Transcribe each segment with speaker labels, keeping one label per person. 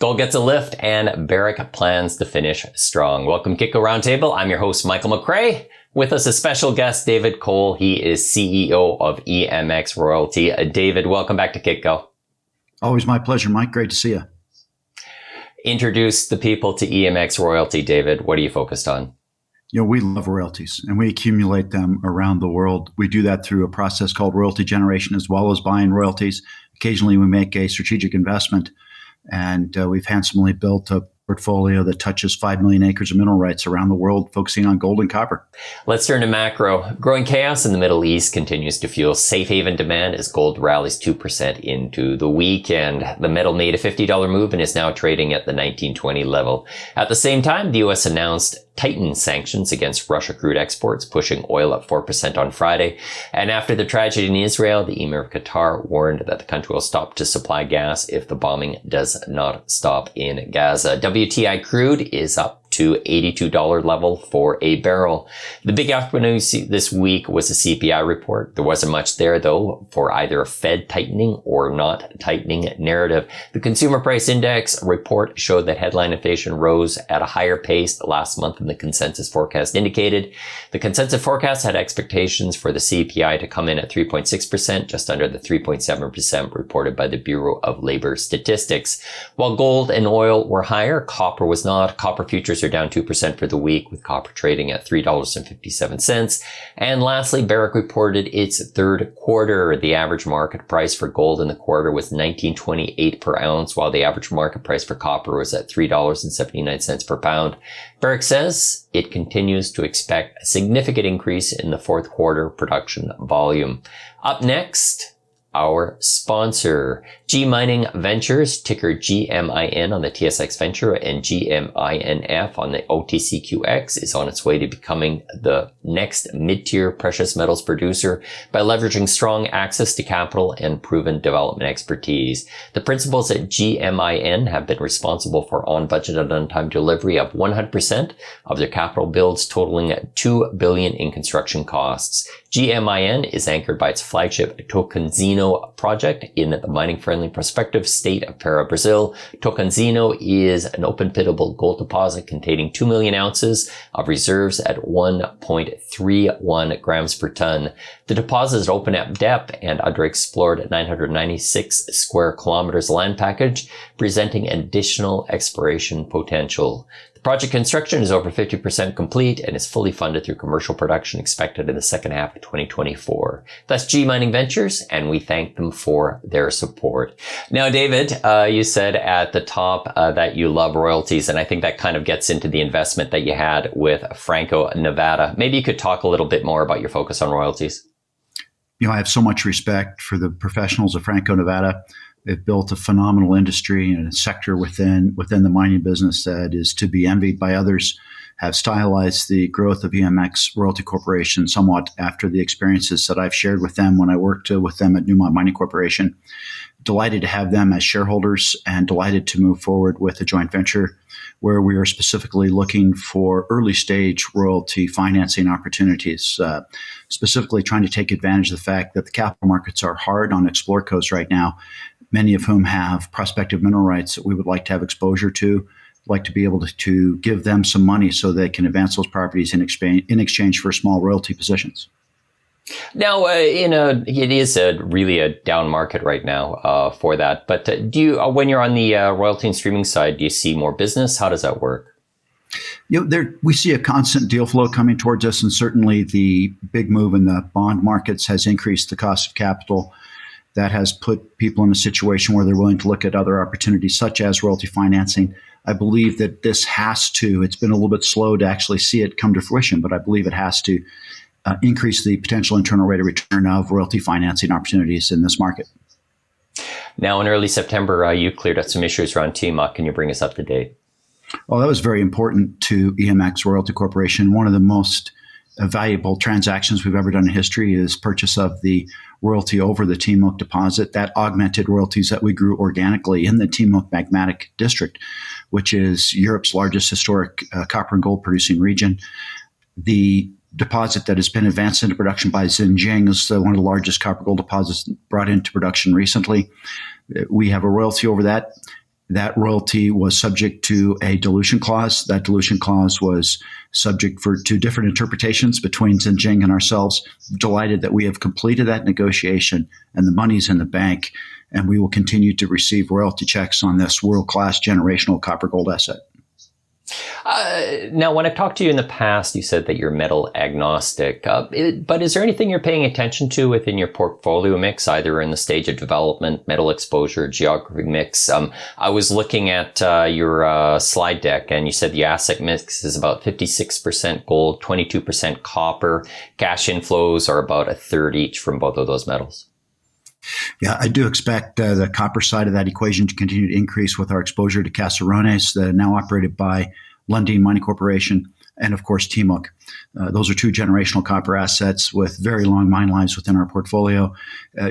Speaker 1: Gold gets a lift and Barrick plans to finish strong. Welcome Kitco Roundtable. I'm your host, Michael McCrae. With us, a special guest, David Cole. He is CEO of EMX Royalty. David, welcome back to Kitco.
Speaker 2: Always my pleasure, Mike. Great to see you.
Speaker 1: Introduce the people to EMX Royalty, David. What are you focused on?
Speaker 2: You know, we love royalties and we accumulate them around the world. We do that through a process called royalty generation, as well as buying royalties. Occasionally, we make a strategic investment, and we've handsomely built a portfolio that touches 5 million acres of mineral rights around the world, focusing on gold and copper.
Speaker 1: Let's turn to macro. Growing chaos in the Middle East continues to fuel safe haven demand as gold rallies 2% into the weekend. The metal made a $50 move and is now trading at the 1920 level. At the same time, the U.S. announced tightened sanctions against Russia crude exports, pushing oil up 4% on Friday. And after the tragedy in Israel, the Emir of Qatar warned that the country will stop to supply gas if the bombing does not stop in Gaza. WTI crude is up to $82 level for a barrel. The big news this week was a CPI report. There wasn't much there, though, for either a Fed tightening or not tightening narrative. The Consumer Price Index report showed that headline inflation rose at a higher pace last month than the consensus forecast indicated. The consensus forecast had expectations for the CPI to come in at 3.6%, just under the 3.7% reported by the Bureau of Labor Statistics. While gold and oil were higher, copper was not. Copper futures are down 2% for the week, with copper trading at $3.57. And lastly, Barrick reported its third quarter. The average market price for gold in the quarter was $19.28 per ounce, while the average market price for copper was at $3.79 per pound. Barrick says it continues to expect a significant increase in the fourth quarter production volume. Up next, our sponsor, G Mining Ventures, ticker GMIN on the TSX Venture and GMINF on the OTCQX, is on its way to becoming the next mid-tier precious metals producer by leveraging strong access to capital and proven development expertise. The principals at GMIN have been responsible for on-budget and on-time delivery of 100% of their capital builds, totaling $2 billion in construction costs. GMIN is anchored by its flagship Tocantinzinho project in the mining-friendly prospective state of Para, Brazil. Tocantinzinho is an open-pittable gold deposit containing 2 million ounces of reserves at 1.31 grams per ton. The deposit is open at depth and underexplored at 996 square kilometers land package, presenting additional exploration potential. The project construction is over 50% complete and is fully funded through commercial production expected in the second half of 2024. That's G Mining Ventures, and we thank them for their support. Now, David, you said at the top that you love royalties, and I think that kind of gets into the investment that you had with Franco-Nevada. Maybe you could talk a little bit more about your focus on royalties.
Speaker 2: You know, I have so much respect for the professionals of Franco-Nevada. They've built a phenomenal industry and a sector within the mining business that is to be envied by others, have stylized the growth of EMX Royalty Corporation somewhat after the experiences that I've shared with them when I worked with them at Newmont Mining Corporation. Delighted to have them as shareholders and delighted to move forward with a joint venture where we are specifically looking for early stage royalty financing opportunities, specifically trying to take advantage of the fact that the capital markets are hard on explorers right now, many of whom have prospective mineral rights that we would like to have exposure to, like to be able to give them some money so they can advance those properties in exchange for small royalty positions.
Speaker 1: Now, it is really a down market right now for that. But do you, when you're on the royalty and streaming side, do you see more business? How does that work?
Speaker 2: You know, we see a constant deal flow coming towards us, and certainly the big move in the bond markets has increased the cost of capital. That has put people in a situation where they're willing to look at other opportunities, such as royalty financing. I believe that this it's been a little bit slow to actually see it come to fruition, but I believe it has to increase the potential internal rate of return of royalty financing opportunities in this market.
Speaker 1: Now, in early September, you cleared up some issues around Timok. Can you bring us up to date?
Speaker 2: Well, that was very important to EMX Royalty Corporation. One of the most valuable transactions we've ever done in history is purchase of the royalty over the Timok deposit. That augmented royalties that we grew organically in the Timok magmatic district, which is Europe's largest historic copper and gold producing region. The deposit that has been advanced into production by Xinjiang is one of the largest copper gold deposits brought into production recently. We have a royalty over that. That royalty was subject to a dilution clause. That dilution clause was subject to different interpretations between Xinjiang and ourselves. Delighted that we have completed that negotiation and the money's in the bank, and we will continue to receive royalty checks on this world-class generational copper gold asset.
Speaker 1: Now, when I've talked to you in the past, you said that you're metal agnostic. But is there anything you're paying attention to within your portfolio mix, either in the stage of development, metal exposure, geography mix? I was looking at your slide deck, and you said the asset mix is about 56% gold, 22% copper. Cash inflows are about a third each from both of those metals.
Speaker 2: Yeah, I do expect the copper side of that equation to continue to increase with our exposure to Caserones, now operated by Lundin Mining Corporation, and of course Timok. Those are two generational copper assets with very long mine lives within our portfolio.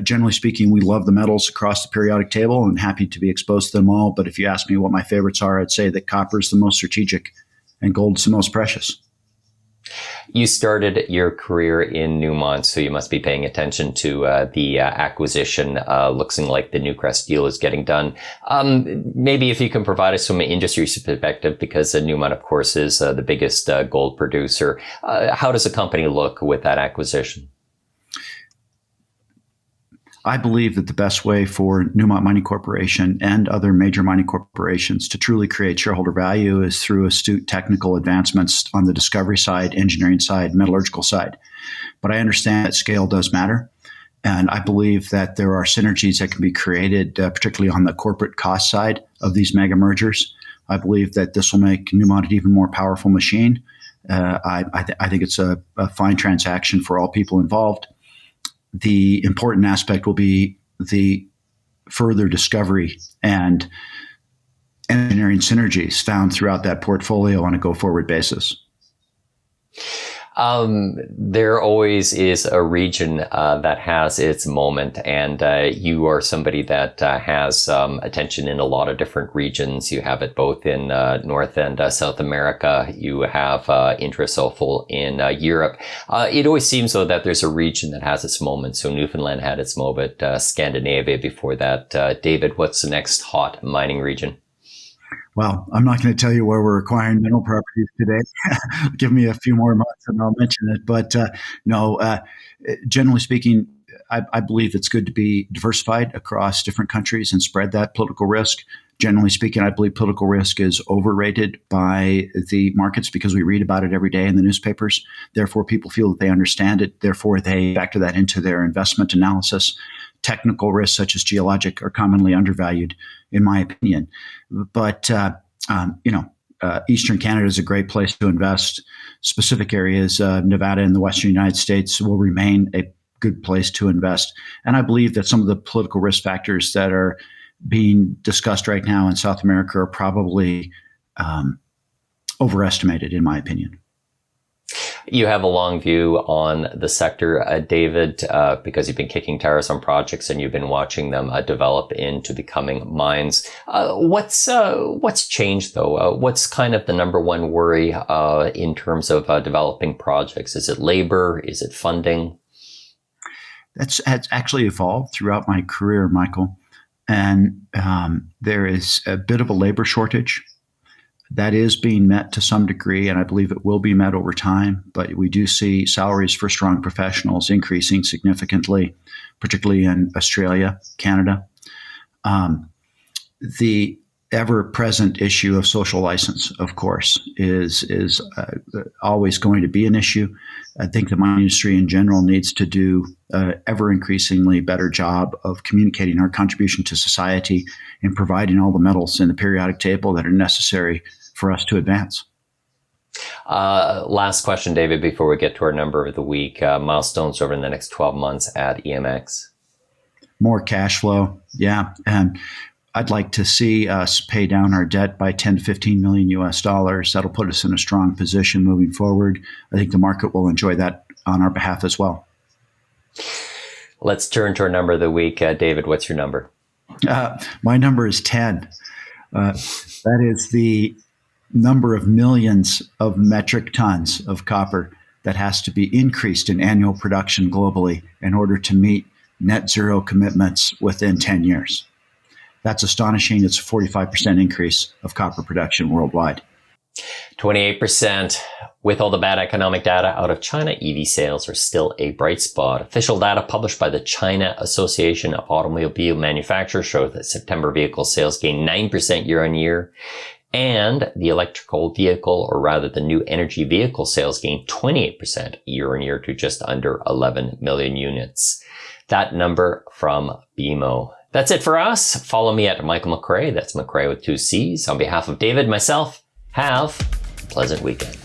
Speaker 2: Generally speaking, we love the metals across the periodic table and happy to be exposed to them all. But if you ask me what my favorites are, I'd say that copper is the most strategic and gold is the most precious.
Speaker 1: You started your career in Newmont, so you must be paying attention to the acquisition. Looks like the Newcrest deal is getting done. Maybe if you can provide us from an industry perspective, because Newmont, of course, is the biggest gold producer. How does a company look with that acquisition?
Speaker 2: I believe that the best way for Newmont Mining Corporation and other major mining corporations to truly create shareholder value is through astute technical advancements on the discovery side, engineering side, metallurgical side. But I understand that scale does matter. And I believe that there are synergies that can be created, particularly on the corporate cost side of these mega mergers. I believe that this will make Newmont an even more powerful machine. I think it's a fine transaction for all people involved. The important aspect will be the further discovery and engineering synergies found throughout that portfolio on a go-forward basis.
Speaker 1: There always is a region that has its moment, and you are somebody that has attention in a lot of different regions. You have it both in North and South America. You have interests also in Europe. It always seems, though, that there's a region that has its moment. So Newfoundland had its moment, Scandinavia before that. David, what's the next hot mining region?
Speaker 2: Well, I'm not going to tell you where we're acquiring mineral properties today. Give me a few more months and I'll mention it. But generally speaking, I believe it's good to be diversified across different countries and spread that political risk. Generally speaking, I believe political risk is overrated by the markets because we read about it every day in the newspapers. Therefore, people feel that they understand it. Therefore, they factor that into their investment analysis. Technical risks such as geologic are commonly undervalued, in my opinion. But, Eastern Canada is a great place to invest. Specific areas, Nevada and the Western United States will remain a good place to invest. And I believe that some of the political risk factors that are being discussed right now in South America are probably overestimated, in my opinion.
Speaker 1: You have a long view on the sector, David, because you've been kicking tires on projects and you've been watching them develop into becoming mines. What's changed, though? What's kind of the number one worry in terms of developing projects? Is it labor? Is it funding?
Speaker 2: That's actually evolved throughout my career, Michael. And there is a bit of a labor shortage. That is being met to some degree, and I believe it will be met over time. But we do see salaries for strong professionals increasing significantly, particularly in Australia, Canada. The ever-present issue of social license, of course, is always going to be an issue. I think the mining industry in general needs to do an ever-increasingly better job of communicating our contribution to society and providing all the metals in the periodic table that are necessary for us to advance.
Speaker 1: Last question, David, before we get to our number of the week. Milestones over the next 12 months at EMX.
Speaker 2: More cash flow, yeah. And I'd like to see us pay down our debt by 10 to 15 million US dollars. That'll put us in a strong position moving forward. I think the market will enjoy that on our behalf as well.
Speaker 1: Let's turn to our number of the week. David, what's your number?
Speaker 2: My number is 10. That is the number of millions of metric tons of copper that has to be increased in annual production globally in order to meet net zero commitments within 10 years. That's astonishing. It's a 45% increase of copper production worldwide.
Speaker 1: 28%. With all the bad economic data out of China, EV sales are still a bright spot. Official data published by the China Association of Automobile Manufacturers shows that September vehicle sales gained 9% year on year. And the electrical vehicle, or rather the new energy vehicle sales, gained 28% year on year to just under 11 million units. That number from BMO. That's it for us. Follow me at Michael McCrae. That's McCrae with 2 C's. On behalf of David, myself, have a pleasant weekend.